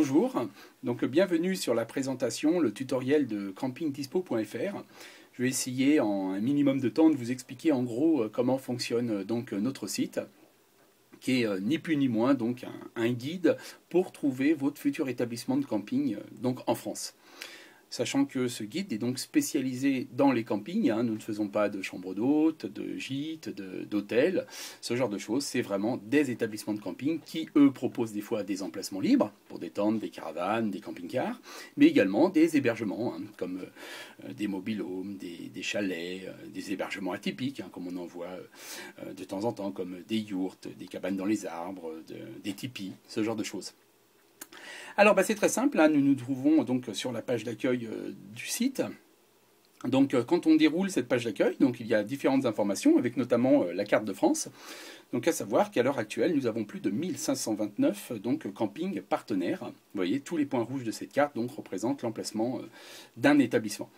Bonjour, donc bienvenue sur la présentation, le tutoriel de campingdispo.fr. Je vais essayer en un minimum de temps de vous expliquer en gros comment fonctionne donc notre site, qui est ni plus ni moins donc un guide pour trouver votre futur établissement de camping donc en France. Sachant que ce guide est donc spécialisé dans les campings, nous ne faisons pas de chambres d'hôtes, de gîtes, d'hôtels, ce genre de choses. C'est vraiment des établissements de camping qui, eux, proposent des fois des emplacements libres pour des tentes, des caravanes, des camping-cars, mais également des hébergements, comme des mobil-homes, des chalets, des hébergements atypiques, comme on en voit de temps en temps, comme des yourtes, des cabanes dans les arbres, des tipis, ce genre de choses. Alors c'est très simple, là, nous nous trouvons donc sur la page d'accueil du site. Donc quand on déroule cette page d'accueil, donc il y a différentes informations avec notamment la carte de France. Donc à savoir qu'à l'heure actuelle, nous avons plus de 1529 donc campings partenaires. Vous voyez, tous les points rouges de cette carte donc représentent l'emplacement d'un établissement.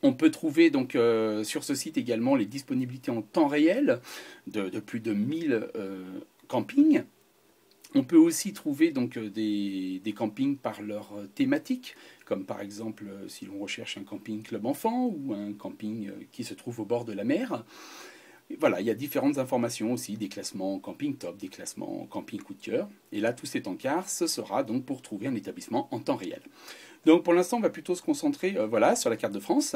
On peut trouver donc sur ce site également les disponibilités en temps réel de plus de 1000 campings. On peut aussi trouver donc des campings par leur thématique, comme par exemple si l'on recherche un camping club enfant ou un camping qui se trouve au bord de la mer. Et voilà, il y a différentes informations aussi, des classements camping top, des classements camping coup de cœur. Et là, tous ces encarts, ce sera donc pour trouver un établissement en temps réel. Donc pour l'instant, on va plutôt se concentrer voilà, sur la carte de France.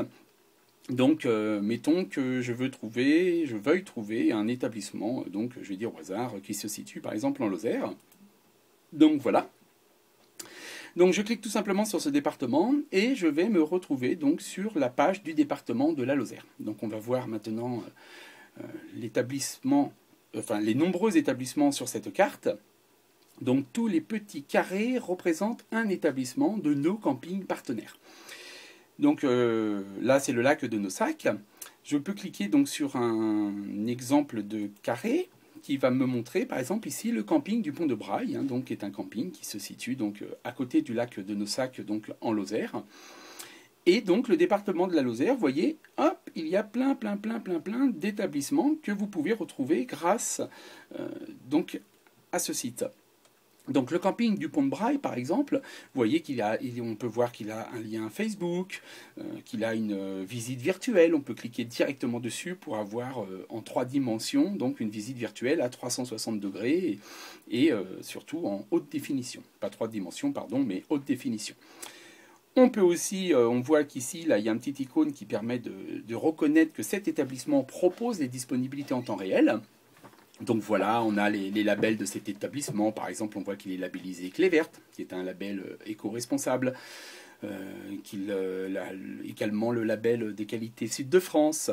Donc, mettons que je veuille trouver un établissement, donc je vais dire au hasard, qui se situe par exemple en Lozère. Donc voilà. Donc je clique tout simplement sur ce département et je vais me retrouver donc sur la page du département de la Lozère. Donc on va voir maintenant l'établissement, enfin les nombreux établissements sur cette carte. Donc tous les petits carrés représentent un établissement de nos campings partenaires. Donc là, c'est le lac de Nossac. Je peux cliquer donc sur un exemple de carré qui va me montrer, par exemple, ici, le camping du Pont de Braille, donc, qui est un camping qui se situe donc, à côté du lac de Nossac, donc en Lozère. Et donc, le département de la Lozère, vous voyez, hop, il y a plein d'établissements que vous pouvez retrouver grâce donc, à ce site. Donc le camping du Pont de Braille, par exemple, vous voyez on peut voir qu'il a un lien Facebook, qu'il a une visite virtuelle. On peut cliquer directement dessus pour avoir en 3 dimensions, donc une visite virtuelle à 360 degrés et surtout en haute définition. Pas 3 dimensions, pardon, mais haute définition. On peut aussi, on voit qu'ici, là, il y a un petit icône qui permet de reconnaître que cet établissement propose les disponibilités en temps réel. Donc voilà, on a les labels de cet établissement. Par exemple, on voit qu'il est labellisé Clé Verte, qui est un label éco-responsable. Également le label des qualités Sud de France.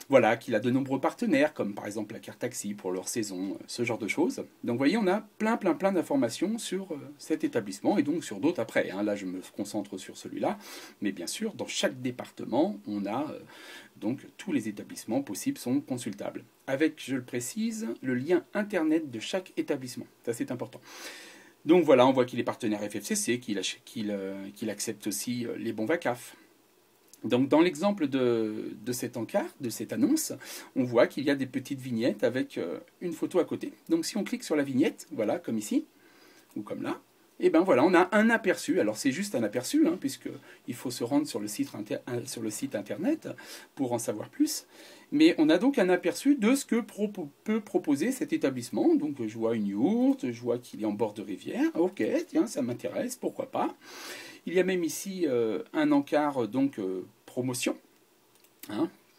Voilà, qu'il a de nombreux partenaires, comme par exemple la carte taxi pour leur saison, ce genre de choses. Donc vous voyez, on a plein d'informations sur cet établissement et donc sur d'autres après. Là, je me concentre sur celui-là. Mais bien sûr, dans chaque département, on a donc tous les établissements possibles sont consultables. Avec, je le précise, le lien internet de chaque établissement. Ça, c'est important. Donc voilà, on voit qu'il est partenaire FFCC, qu'il accepte aussi les bons VACAF. Donc dans l'exemple de cet encart, de cette annonce, on voit qu'il y a des petites vignettes avec une photo à côté. Donc si on clique sur la vignette, voilà, comme ici, ou comme là, et bien voilà, on a un aperçu. Alors c'est juste un aperçu, puisqu'il faut se rendre sur le site internet pour en savoir plus. Mais on a donc un aperçu de ce que peut proposer cet établissement. Donc je vois une yourte, je vois qu'il est en bord de rivière. Ok, tiens, ça m'intéresse, pourquoi pas. Il y a même ici un encart donc promotion,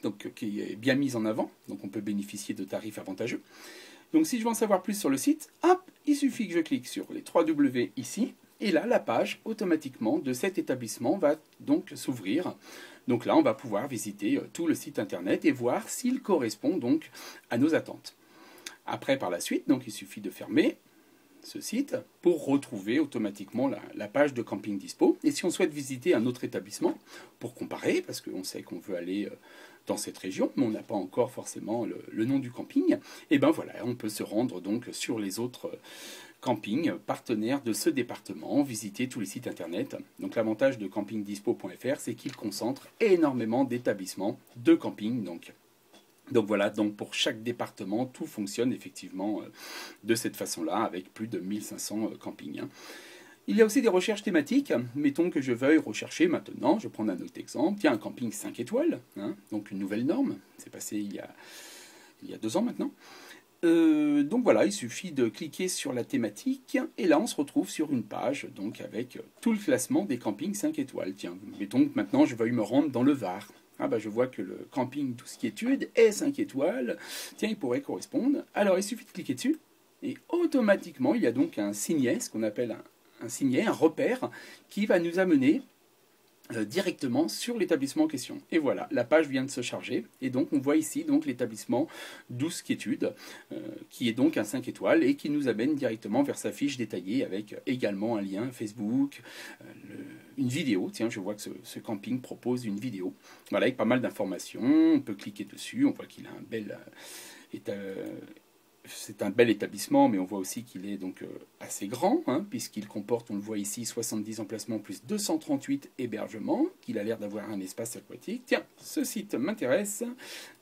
donc, qui est bien mis en avant. Donc on peut bénéficier de tarifs avantageux. Donc si je veux en savoir plus sur le site, hop, il suffit que je clique sur les 3W ici, et là, la page automatiquement de cet établissement va donc s'ouvrir. Donc là, on va pouvoir visiter tout le site internet et voir s'il correspond donc à nos attentes. Après, par la suite, donc il suffit de fermer ce site pour retrouver automatiquement la page de Camping Dispo. Et si on souhaite visiter un autre établissement pour comparer, parce qu'on sait qu'on veut aller dans cette région, mais on n'a pas encore forcément le nom du camping, et ben voilà, on peut se rendre donc sur les autres campings partenaires de ce département, visiter tous les sites internet. Donc l'avantage de campingdispo.fr, c'est qu'il concentre énormément d'établissements de camping. Donc voilà, donc pour chaque département, tout fonctionne effectivement de cette façon-là, avec plus de 1500 campings. Il y a aussi des recherches thématiques. Mettons que je veuille rechercher maintenant, je vais prendre un autre exemple, tiens, un camping 5 étoiles, hein, donc une nouvelle norme, c'est passé il y a 2 ans maintenant. Donc voilà, il suffit de cliquer sur la thématique, et là on se retrouve sur une page donc avec tout le classement des campings 5 étoiles. Tiens, mettons que maintenant je veuille me rendre dans le Var. Ah bah je vois que le camping Douce Quiétude est 5 étoiles, tiens, il pourrait correspondre. Alors il suffit de cliquer dessus, et automatiquement il y a donc un signet, ce qu'on appelle un signet, un repère, qui va nous amener directement sur l'établissement en question. Et voilà, la page vient de se charger, et donc on voit ici donc l'établissement Douce Quiétude, qui est donc un 5 étoiles, et qui nous amène directement vers sa fiche détaillée, avec également un lien Facebook, une vidéo. Tiens, je vois que ce camping propose une vidéo, voilà, avec pas mal d'informations. On peut cliquer dessus, on voit qu'il a un bel c'est un bel établissement, mais on voit aussi qu'il est donc assez grand, hein, puisqu'il comporte, on le voit ici, 70 emplacements plus 238 hébergements, qu'il a l'air d'avoir un espace aquatique. Tiens, ce site m'intéresse,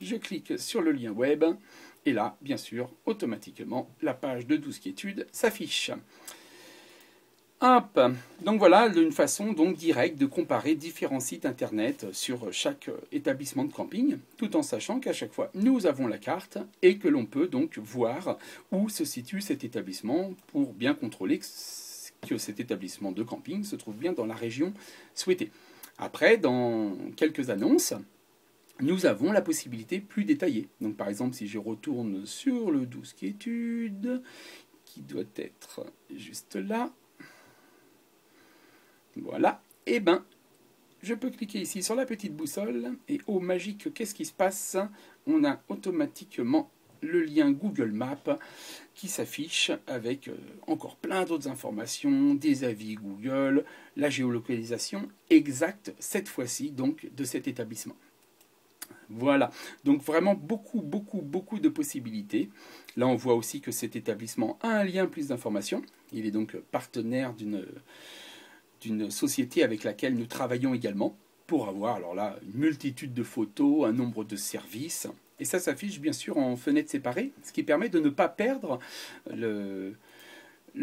je clique sur le lien web, et là, bien sûr, automatiquement, la page de Douce Quiétude s'affiche. Hop. Donc voilà une façon donc directe de comparer différents sites internet sur chaque établissement de camping, tout en sachant qu'à chaque fois nous avons la carte et que l'on peut donc voir où se situe cet établissement pour bien contrôler que cet établissement de camping se trouve bien dans la région souhaitée. Après, dans quelques annonces, nous avons la possibilité plus détaillée. Donc par exemple, si je retourne sur le Douce Quiétude, qui doit être juste là, voilà, et ben, je peux cliquer ici sur la petite boussole, et oh magique, qu'est-ce qui se passe? On a automatiquement le lien Google Maps qui s'affiche avec encore plein d'autres informations, des avis Google, la géolocalisation exacte, cette fois-ci, donc, de cet établissement. Voilà, donc vraiment beaucoup de possibilités. Là, on voit aussi que cet établissement a un lien plus d'informations. Il est donc partenaire d'une société avec laquelle nous travaillons également pour avoir, alors là, une multitude de photos, un nombre de services. Et ça s'affiche bien sûr en fenêtre séparée, ce qui permet de ne pas perdre le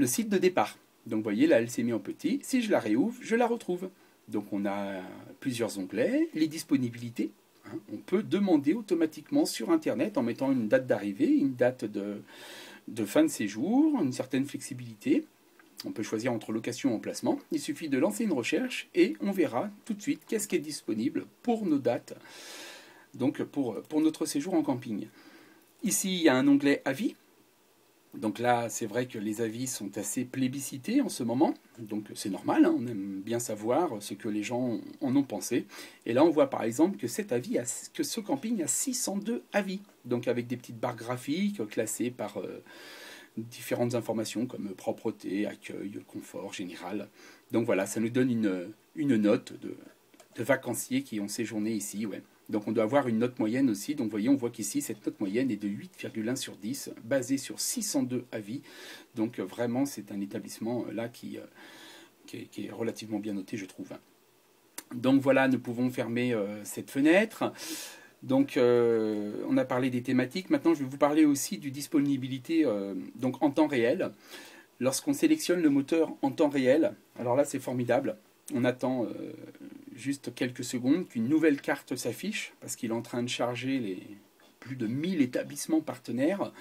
site de départ. Donc vous voyez, là, elle s'est mise en petit. Si je la réouvre, je la retrouve. Donc on a plusieurs onglets, les disponibilités. On peut demander automatiquement sur Internet en mettant une date d'arrivée, une date de fin de séjour, une certaine flexibilité. On peut choisir entre location et emplacement. Il suffit de lancer une recherche et on verra tout de suite qu'est-ce qui est disponible pour nos dates, donc pour notre séjour en camping. Ici, il y a un onglet avis. Donc là, c'est vrai que les avis sont assez plébiscités en ce moment. Donc c'est normal, hein, on aime bien savoir ce que les gens en ont pensé. Et là, on voit par exemple que que ce camping a 602 avis. Donc avec des petites barres graphiques classées par différentes informations comme propreté, accueil, confort général. Donc voilà, ça nous donne une note de vacanciers qui ont séjourné ici. Ouais. Donc on doit avoir une note moyenne aussi. Donc vous voyez, on voit qu'ici, cette note moyenne est de 8,1 sur 10, basée sur 602 avis. Donc vraiment, c'est un établissement là qui est relativement bien noté, je trouve. Donc voilà, nous pouvons fermer cette fenêtre. Donc, on a parlé des thématiques. Maintenant, je vais vous parler aussi du disponibilité donc en temps réel. Lorsqu'on sélectionne le moteur en temps réel, alors là, c'est formidable. On attend juste quelques secondes qu'une nouvelle carte s'affiche, parce qu'il est en train de charger les plus de 1000 établissements partenaires.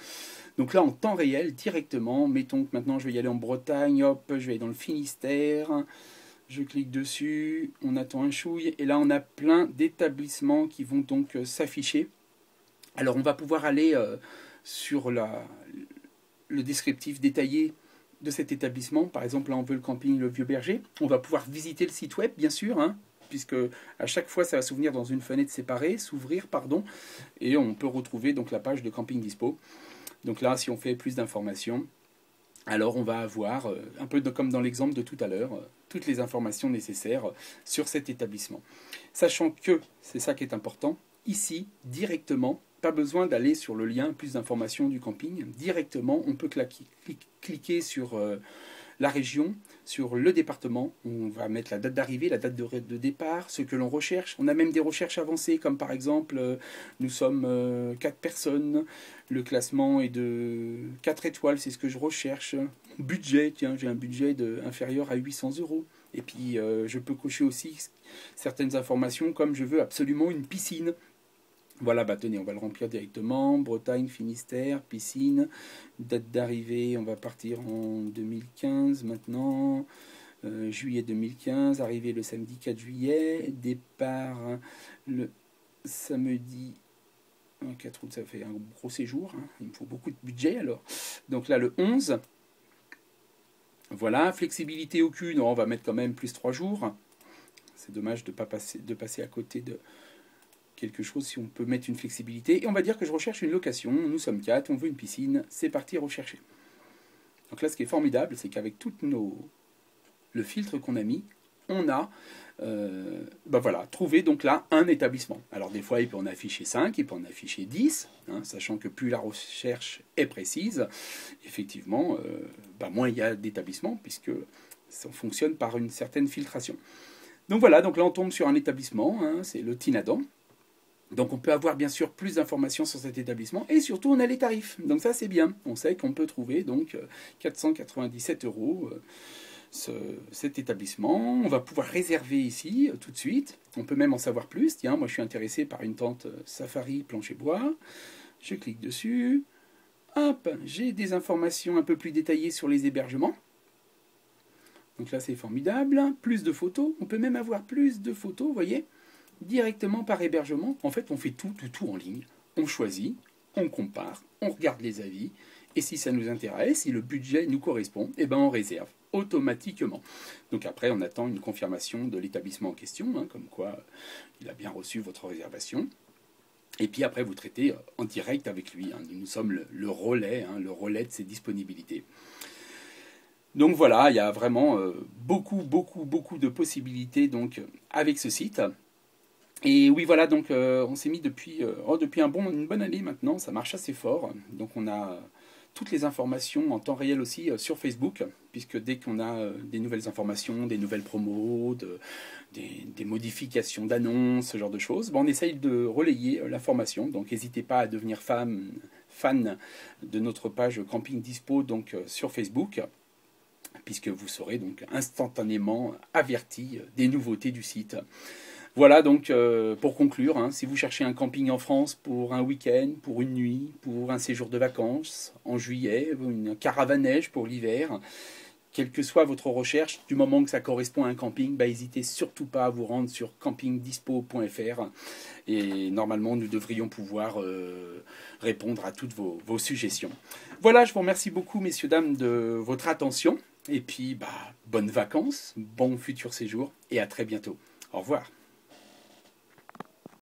Donc là, en temps réel, directement, mettons que maintenant, je vais y aller en Bretagne, hop, je vais aller dans le Finistère. Je clique dessus, on attend un chouille, et là on a plein d'établissements qui vont donc s'afficher. Alors on va pouvoir aller sur le descriptif détaillé de cet établissement. Par exemple, là on veut le camping Le Vieux Berger. On va pouvoir visiter le site web, bien sûr, hein, puisque à chaque fois ça va s'ouvrir dans une fenêtre séparée, et on peut retrouver donc la page de Camping Dispo. Donc là, si on fait plus d'informations, alors on va avoir, un peu comme dans l'exemple de tout à l'heure, toutes les informations nécessaires sur cet établissement. Sachant que, c'est ça qui est important, ici, directement, pas besoin d'aller sur le lien plus d'informations du camping, directement on peut cliquer sur la région, sur le département. On va mettre la date d'arrivée, la date de départ, ce que l'on recherche. On a même des recherches avancées, comme par exemple, nous sommes 4 personnes, le classement est de 4 étoiles, c'est ce que je recherche. Budget, tiens, j'ai un budget inférieur à 800 euros. Et puis, je peux cocher aussi certaines informations, comme je veux absolument une piscine. Voilà, bah tenez, on va le remplir directement. Bretagne, Finistère, piscine. Date d'arrivée, on va partir en 2015 maintenant. Juillet 2015, arrivée le samedi 4 juillet. Départ le samedi 4 août, ça fait un gros séjour. Hein. Il me faut beaucoup de budget alors. Donc là, le 11. Voilà, flexibilité aucune, on va mettre quand même plus 3 jours. C'est dommage de passer à côté de quelque chose si on peut mettre une flexibilité. Et on va dire que je recherche une location, nous sommes 4, on veut une piscine, c'est parti rechercher. Donc là, ce qui est formidable, c'est qu'avec le filtre qu'on a mis, on a voilà, trouvé donc là un établissement. Alors des fois, il peut en afficher 5, il peut en afficher 10, hein, sachant que plus la recherche est précise, effectivement, moins il y a d'établissements, puisque ça fonctionne par une certaine filtration. Donc voilà, donc là on tombe sur un établissement, hein, c'est le Tinadan. Donc on peut avoir bien sûr plus d'informations sur cet établissement, et surtout on a les tarifs. Donc ça c'est bien, on sait qu'on peut trouver donc 497 € cet établissement. On va pouvoir réserver ici tout de suite. On peut même en savoir plus. Tiens, moi je suis intéressé par une tente safari plancher bois. Je clique dessus. Hop, j'ai des informations un peu plus détaillées sur les hébergements. Donc là c'est formidable. Plus de photos. On peut même avoir plus de photos, vous voyez, directement par hébergement. En fait, on fait tout en ligne. On choisit, on compare, on regarde les avis. Et si ça nous intéresse, si le budget nous correspond, eh ben on réserve automatiquement. Donc après, on attend une confirmation de l'établissement en question, hein, comme quoi il a bien reçu votre réservation. Et puis après, vous traitez en direct avec lui. Hein. Nous sommes le relais, hein, le relais de ses disponibilités. Donc voilà, il y a vraiment beaucoup de possibilités donc, avec ce site. Et oui, voilà, donc on s'est mis depuis une bonne année maintenant, ça marche assez fort. Donc on a toutes les informations en temps réel aussi sur Facebook, puisque dès qu'on a des nouvelles informations, des nouvelles promos, des modifications d'annonces, ce genre de choses, on essaye de relayer l'information. Donc n'hésitez pas à devenir fan de notre page Camping Dispo donc, sur Facebook, puisque vous serez donc instantanément averti des nouveautés du site. Voilà donc pour conclure, hein, si vous cherchez un camping en France pour un week-end, pour une nuit, pour un séjour de vacances en juillet, une caravane neige pour l'hiver, quelle que soit votre recherche, du moment que ça correspond à un camping, n'hésitez surtout pas à vous rendre sur campingdispo.fr et normalement nous devrions pouvoir répondre à toutes vos suggestions. Voilà, je vous remercie beaucoup messieurs, dames de votre attention et puis bonnes vacances, bon futur séjour et à très bientôt. Au revoir.